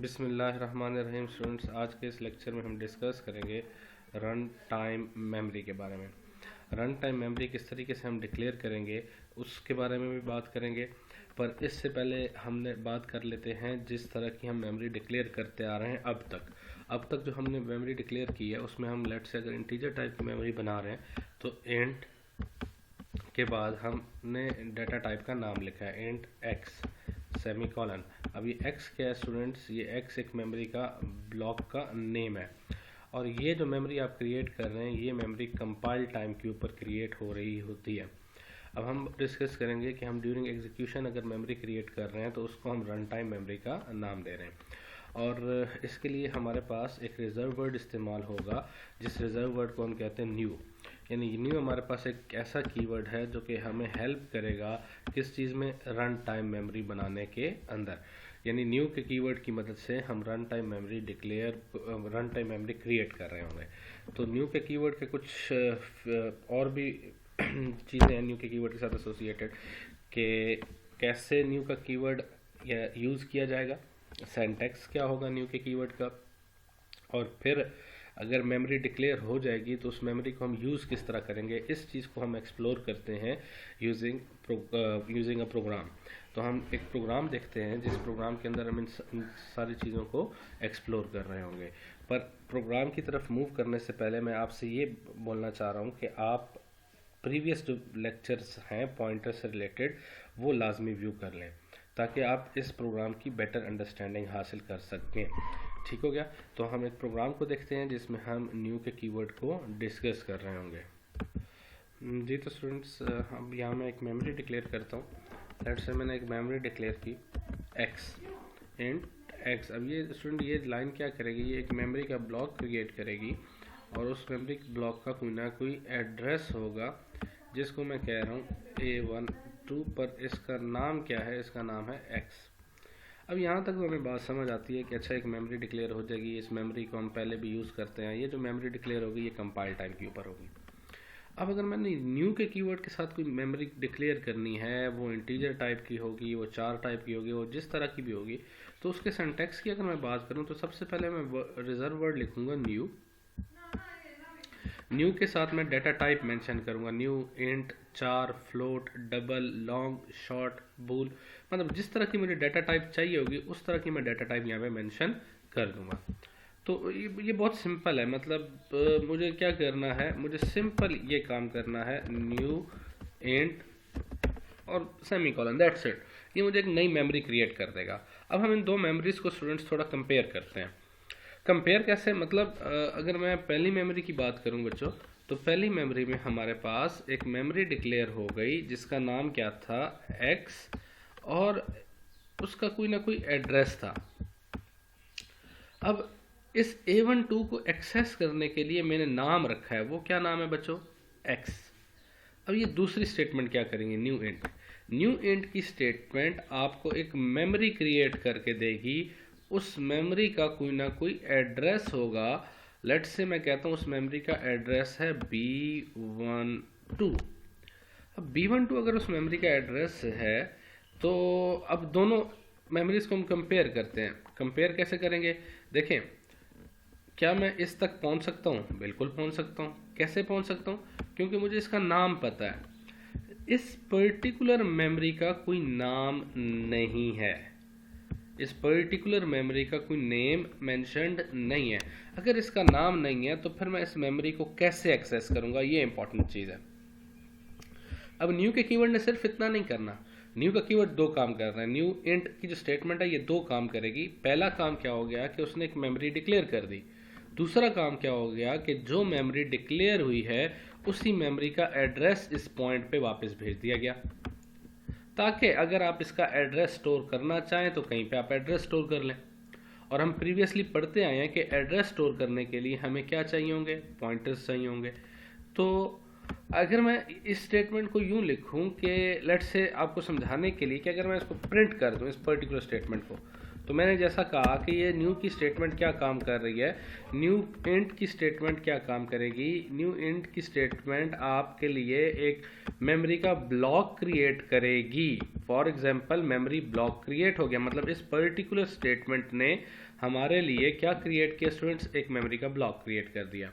बिस्मिल्लाहिर्रहमानिर्रहीम। स्टूडेंट्स, आज के इस लेक्चर में हम डिस्कस करेंगे रन टाइम मेमोरी के बारे में। रन टाइम मेमोरी किस तरीके से हम डिक्लेयर करेंगे उसके बारे में भी बात करेंगे, पर इससे पहले हमने बात कर लेते हैं जिस तरह की हम मेमोरी डिक्लेयर करते आ रहे हैं अब तक जो हमने मेमोरी डिक्लेयर की है उसमें हम लेट से अगर इंटीजर टाइप की मेमोरी बना रहे हैं तो इंट के बाद हमने डाटा टाइप का नाम लिखा है इंट एक्स सेमी कॉलन। अब ये एक्स क्या है स्टूडेंट्स? ये एक्स एक मेमोरी का ब्लॉक का नेम है और ये जो मेमोरी आप क्रिएट कर रहे हैं ये मेमोरी कंपाइल टाइम के ऊपर क्रिएट हो रही होती है। अब हम डिस्कस करेंगे कि हम ड्यूरिंग एग्जीक्यूशन अगर मेमोरी क्रिएट कर रहे हैं तो उसको हम रन टाइम मेमोरी का नाम दे रहे हैं और इसके लिए हमारे पास एक रिजर्व वर्ड इस्तेमाल होगा जिस रिजर्व वर्ड को हम कहते हैं न्यू। यानी न्यू हमारे पास एक ऐसा कीवर्ड है जो कि हमें हेल्प करेगा किस चीज़ में, रन टाइम मेमोरी बनाने के अंदर। यानी न्यू के कीवर्ड की मदद से हम रन टाइम मेमोरी क्रिएट कर रहे होंगे। तो न्यू के कीवर्ड के कुछ और भी चीज़ें हैं न्यू के कीवर्ड के साथ एसोसिएटेड कि कैसे न्यू का कीवर्ड यूज़ किया जाएगा, सिंटैक्स क्या होगा न्यू के कीवर्ड का, और फिर अगर मेमोरी डिक्लेयर हो जाएगी तो उस मेमोरी को हम यूज़ किस तरह करेंगे, इस चीज़ को हम एक्सप्लोर करते हैं यूजिंग अ प्रोग्राम। तो हम एक प्रोग्राम देखते हैं जिस प्रोग्राम के अंदर हम इन सारी चीज़ों को एक्सप्लोर कर रहे होंगे। पर प्रोग्राम की तरफ मूव करने से पहले मैं आपसे ये बोलना चाह रहा हूँ कि आप प्रीवियस जो लेक्चर्स हैं पॉइंटर से रिलेटेड वो लाजमी व्यू कर लें ताकि आप इस प्रोग्राम की बेटर अंडरस्टैंडिंग हासिल कर सकें। ठीक हो गया? तो हम एक प्रोग्राम को देखते हैं जिसमें हम न्यू के कीवर्ड को डिस्कस कर रहे होंगे। जी तो स्टूडेंट्स, अब यहाँ मैं एक मेमोरी डिक्लेयर करता हूँ। लेट्स से मैंने एक मेमोरी डिक्लेयर की एक्स इंट एक्स। अब ये स्टूडेंट ये लाइन क्या करेगी, ये एक मेमोरी का ब्लॉक क्रिएट करेगी और उस मेमोरी ब्लॉक का कोई ना कोई एड्रेस होगा जिसको मैं कह रहा हूँ A12 पर। इसका नाम क्या है? इसका नाम है एक्स। अब यहाँ तक तो हमें बात समझ आती है कि अच्छा एक मेमोरी डिक्लेयर हो जाएगी, इस मेमोरी को हम पहले भी यूज़ करते हैं। ये जो मेमोरी डिक्लेयर होगी ये कंपाइल टाइम के ऊपर होगी। अब अगर मैंने न्यू के कीवर्ड के साथ कोई मेमोरी डिक्लेयर करनी है, वो इंटीजर टाइप की होगी, वो चार टाइप की होगी, वो जिस तरह की भी होगी, तो उसके सिंटैक्स की अगर मैं बात करूँ तो सबसे पहले मैं रिजर्व वर्ड लिखूँगा न्यू। न्यू के साथ मैं डाटा टाइप मेंशन करूंगा, न्यू इंट चार फ्लोट डबल लॉन्ग शॉर्ट बूल, मतलब जिस तरह की मुझे डाटा टाइप चाहिए होगी उस तरह की मैं डाटा टाइप यहाँ पे मेंशन कर दूंगा। तो ये बहुत सिंपल है। मतलब मुझे क्या करना है, मुझे सिंपल ये काम करना है, न्यू इंट और सेमी कॉलन, दैट्स इट। ये मुझे एक नई मेमोरी क्रिएट कर देगा। अब हम इन दो मेमोरीज को स्टूडेंट्स थोड़ा कंपेयर करते हैं। कंपेयर कैसे? मतलब अगर मैं पहली मेमोरी की बात करूं बच्चों, तो पहली मेमोरी में हमारे पास एक मेमोरी डिक्लेयर हो गई जिसका नाम क्या था, एक्स, और उसका कोई ना कोई एड्रेस था। अब इस A12 को एक्सेस करने के लिए मैंने नाम रखा है, वो क्या नाम है बच्चों? एक्स। अब ये दूसरी स्टेटमेंट क्या करेंगे, न्यू इंट की स्टेटमेंट आपको एक मेमोरी क्रिएट करके देगी। उस मेमोरी का कोई ना कोई एड्रेस होगा। लेट्स से मैं कहता हूँ उस मेमोरी का एड्रेस है B12। अब B12 अगर उस मेमोरी का एड्रेस है तो अब दोनों मेमोरीज को हम कंपेयर करते हैं। कंपेयर कैसे करेंगे? देखें, क्या मैं इस तक पहुंच सकता हूं? बिल्कुल पहुंच सकता हूं। कैसे पहुंच सकता हूं? क्योंकि मुझे इसका नाम पता है। इस पर्टिकुलर मेमोरी का कोई नाम नहीं है, इस पर्टिकुलर मेमोरी का कोई नेम मेंशन्ड नहीं है। अगर इसका नाम नहीं है तो फिर मैं इस मेमोरी को कैसे एक्सेस करूंगा, ये इंपॉर्टेंट चीज़ है। अब न्यू के कीवर्ड ने सिर्फ इतना नहीं करना, न्यू का कीवर्ड दो काम कर रहा है। न्यू इंट की जो स्टेटमेंट है ये दो काम करेगी। पहला काम क्या हो गया कि उसने एक मेमोरी डिक्लेयर कर दी। दूसरा काम क्या हो गया कि जो मेमोरी डिक्लेयर हुई है उसी मेमोरी का एड्रेस इस पॉइंट पे वापस भेज दिया गया, ताकि अगर आप इसका एड्रेस स्टोर करना चाहें तो कहीं पे आप एड्रेस स्टोर कर लें। और हम प्रीवियसली पढ़ते आए हैं कि एड्रेस स्टोर करने के लिए हमें क्या चाहिए होंगे, पॉइंटर्स चाहिए होंगे। तो अगर मैं इस स्टेटमेंट को यूं लिखूं कि लेट्स से आपको समझाने के लिए कि अगर मैं इसको प्रिंट कर दूं इस पर्टिकुलर स्टेटमेंट को, तो मैंने जैसा कहा कि ये न्यू की स्टेटमेंट क्या काम कर रही है, न्यू इंट की स्टेटमेंट क्या काम करेगी। न्यू इंट की स्टेटमेंट आपके लिए एक मेमोरी का ब्लॉक क्रिएट करेगी। For example memory block create हो गया, मतलब इस पर्टिकुलर स्टेटमेंट ने हमारे लिए क्या क्रिएट किया स्टूडेंट्स, एक मेमोरी का ब्लॉक क्रिएट कर दिया,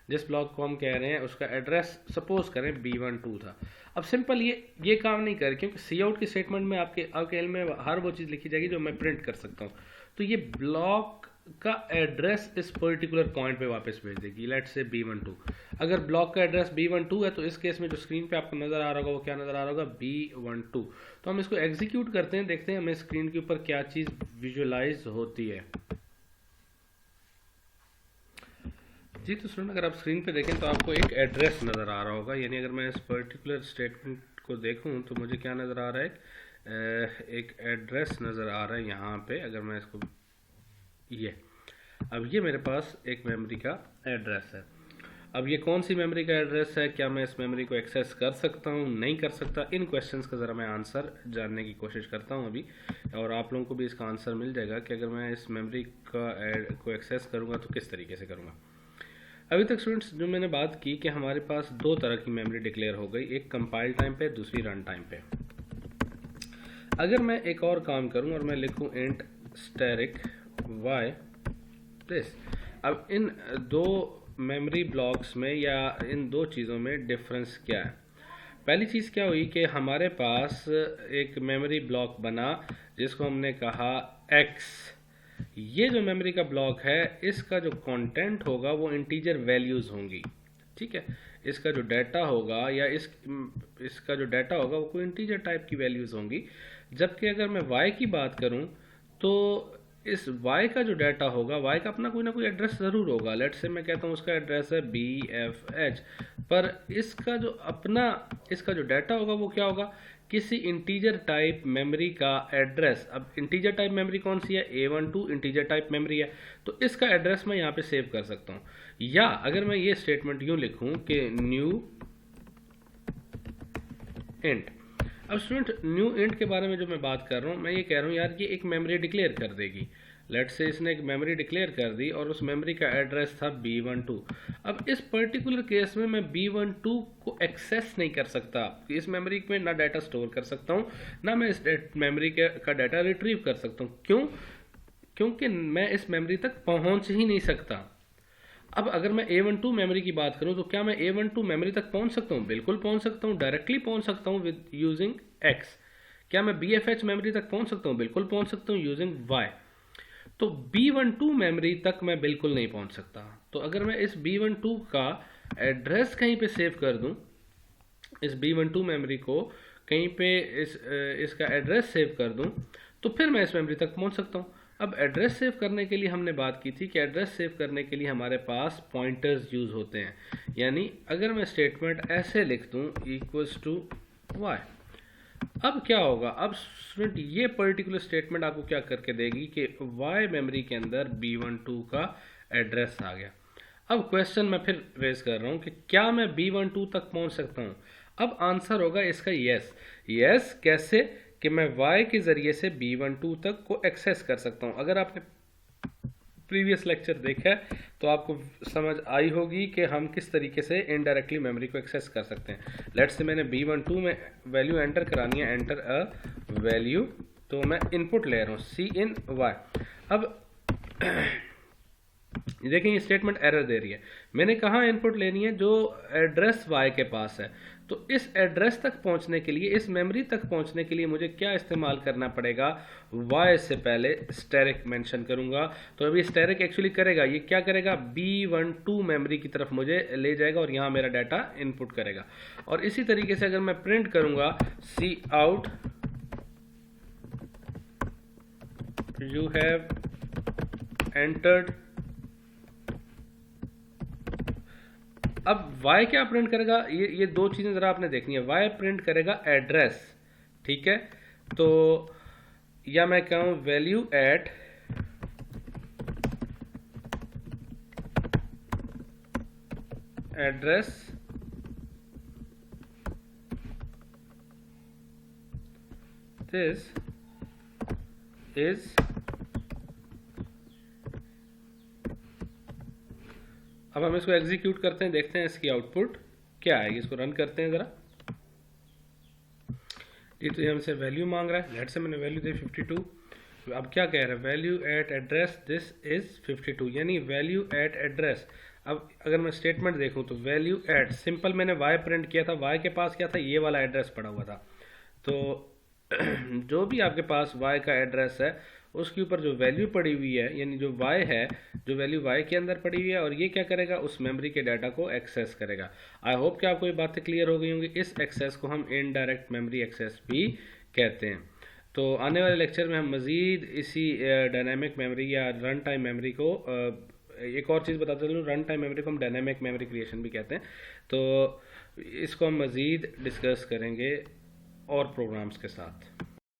जिस ब्लॉक को हम कह रहे हैं उसका एड्रेस सपोज करें B12 था। अब सिंपल ये काम नहीं कर, क्योंकि सी आउट की स्टेटमेंट में आपके एल में हर वो चीज़ लिखी जाएगी जो मैं प्रिंट कर सकता हूँ। तो ये ब्लॉक का एड्रेस इस पर्टिकुलर पॉइंट पे वापस भेज देगी, लेट्स से B12। अगर ब्लॉक का एड्रेस B12 है तो इस केस में जो स्क्रीन पे आपको नज़र आ रहा होगा वो क्या नज़र आ रहा होगा, B12। तो हम इसको एग्जीक्यूट करते हैं, देखते हैं हमें स्क्रीन के ऊपर क्या चीज़ विजुअलाइज होती है। जी तो स्टूडेंट अगर आप स्क्रीन पे देखें तो आपको एक एड्रेस नज़र आ रहा होगा, यानी अगर मैं इस पर्टिकुलर स्टेटमेंट को देखूं तो मुझे क्या नज़र आ रहा है, एक एड्रेस नज़र आ रहा है यहाँ पे। अगर मैं इसको अब ये मेरे पास एक मेमोरी का एड्रेस है। अब ये कौन सी मेमोरी का एड्रेस है, क्या मैं इस मेमोरी को एक्सेस कर सकता हूँ, नहीं कर सकता, इन क्वेश्चंस का ज़रा मैं आंसर जानने की कोशिश करता हूँ अभी, और आप लोगों को भी इसका आंसर मिल जाएगा कि अगर मैं इस मेमोरी को एक्सेस करूँगा तो किस तरीके से करूँगा। अभी तक स्टूडेंट्स जो मैंने बात की कि हमारे पास दो तरह की मेमोरी डिक्लेयर हो गई, एक कंपाइल टाइम पे, दूसरी रन टाइम पे। अगर मैं एक और काम करूं और मैं लिखूं इंट स्टैटिक वाई दिस, अब इन दो मेमोरी ब्लॉक्स में या इन दो चीज़ों में डिफरेंस क्या है। पहली चीज़ क्या हुई कि हमारे पास एक मेमोरी ब्लॉक बना जिसको हमने कहा x। ये जो मेमोरी का ब्लॉक है इसका जो कंटेंट होगा वो इंटीजर वैल्यूज़ होंगी, ठीक है। इसका जो डाटा होगा या इसका जो डाटा होगा वो कोई इंटीजर टाइप की वैल्यूज़ होंगी। जबकि अगर मैं y की बात करूं तो इस y का जो डाटा होगा, y का अपना कोई ना कोई एड्रेस ज़रूर होगा। लेट्स से मैं कहता हूँ उसका एड्रेस है BFH, पर इसका जो डाटा होगा वो क्या होगा, किसी इंटीजर टाइप मेमोरी का एड्रेस। अब इंटीजर टाइप मेमोरी कौन सी है, A12 इंटीजर टाइप मेमोरी है, तो इसका एड्रेस मैं यहाँ पे सेव कर सकता हूँ। या अगर मैं ये स्टेटमेंट यूँ लिखूँ कि न्यू इंट। अब स्टूडेंट न्यू इंट के बारे में जो मैं बात कर रहा हूँ, मैं ये कह रहा हूँ यार ये एक मेमोरी डिक्लेयर कर देगी। लेट्स से इसने एक मेमोरी डिक्लेयर कर दी और उस मेमोरी का एड्रेस था B12। अब इस पर्टिकुलर केस में मैं B12 को एक्सेस नहीं कर सकता, इस मेमोरी में ना डाटा स्टोर कर सकता हूँ ना मैं इस मेमोरी का डाटा रिट्रीव कर सकता हूँ। क्यों? क्योंकि मैं इस मेमोरी तक पहुँच ही नहीं सकता। अब अगर मैं A12 मेमोरी की बात करूं तो क्या मैं A12 मेमोरी तक पहुंच सकता हूं? बिल्कुल पहुंच सकता हूं, डायरेक्टली पहुंच सकता हूं विद यूजिंग X। क्या मैं BFH मेमोरी तक पहुंच सकता हूं? बिल्कुल पहुंच सकता हूं यूजिंग Y। तो B12 मेमोरी तक मैं बिल्कुल नहीं पहुंच सकता। तो अगर मैं इस B12 का एड्रेस कहीं पे सेव कर दूं, इस B12 मेमोरी को कहीं पे इसका एड्रेस सेव कर दूं, तो फिर मैं इस मेमोरी तक पहुंच सकता हूं। अब एड्रेस सेव करने के लिए हमने बात की थी कि एड्रेस सेव करने के लिए हमारे पास पॉइंटर्स यूज होते हैं। यानी अगर मैं स्टेटमेंट ऐसे लिख दूं इक्वल्स टू वाई, अब क्या होगा, अब स्टूडेंट ये पर्टिकुलर स्टेटमेंट आपको क्या करके देगी कि वाई मेमोरी के अंदर B12 का एड्रेस आ गया। अब क्वेश्चन मैं फिर रेज कर रहा हूं कि क्या मैं B12 तक पहुंच सकता हूं। अब आंसर होगा इसका यस। यस कैसे, कि मैं y के ज़रिए से B12 तक को एक्सेस कर सकता हूं। अगर आपने प्रीवियस लेक्चर देखा है तो आपको समझ आई होगी कि हम किस तरीके से इनडायरेक्टली मेमोरी को एक्सेस कर सकते हैं। लेट्स से मैंने B12 में वैल्यू एंटर करानी है, एंटर अ वैल्यू, तो मैं इनपुट ले रहा हूँ CIN-Y। अब देखें ये स्टेटमेंट एरर दे रही है। मैंने कहा इनपुट लेनी है जो एड्रेस y के पास है, तो इस एड्रेस तक पहुंचने के लिए, इस मेमोरी तक पहुंचने के लिए मुझे क्या इस्तेमाल करना पड़ेगा, y से पहले स्टैटिक मेंशन करूंगा। तो अभी स्टैटिक एक्चुअली करेगा, ये क्या करेगा, B12 मेमोरी की तरफ मुझे ले जाएगा और यहाँ मेरा डाटा इनपुट करेगा। और इसी तरीके से अगर मैं प्रिंट करूंगा Cout you have entered, अब y क्या प्रिंट करेगा, ये दो चीजें जरा आपने देखनी है। y प्रिंट करेगा एड्रेस, ठीक है। तो या मैं कहूं value eight address this is, अब हम इसको एग्जीक्यूट करते हैं, देखते हैं इसकी आउटपुट क्या आएगी। इसको रन करते हैं ज़रा। ये तो हमसे वैल्यू मांग रहा है, लेट से मैंने वैल्यू दी 52। अब क्या कह रहे हैं, value eight address this is 52, यानी वैल्यू एट एड्रेस। अब अगर मैं स्टेटमेंट देखूं तो वैल्यू एट, सिंपल मैंने वाई प्रिंट किया था, वाई के पास क्या था, ये वाला एड्रेस पड़ा हुआ था। तो जो भी आपके पास y का एड्रेस है उसके ऊपर जो वैल्यू पड़ी हुई है, यानी जो y है, जो वैल्यू y के अंदर पड़ी हुई है, और ये क्या करेगा, उस मेमोरी के डाटा को एक्सेस करेगा। आई होप कि आपको ये बातें क्लियर हो गई होंगी। इस एक्सेस को हम इनडायरेक्ट मेमोरी एक्सेस भी कहते हैं। तो आने वाले लेक्चर में हम मज़ीद इसी डायनामिक मेमोरी या रन टाइम मेमोरी को एक और चीज़ बताते चलूँ, रन टाइम मेमोरी को हम डायनामिक मेमोरी क्रिएशन भी कहते हैं। तो इसको हम मज़ीद डिस्कस करेंगे और प्रोग्राम्स के साथ।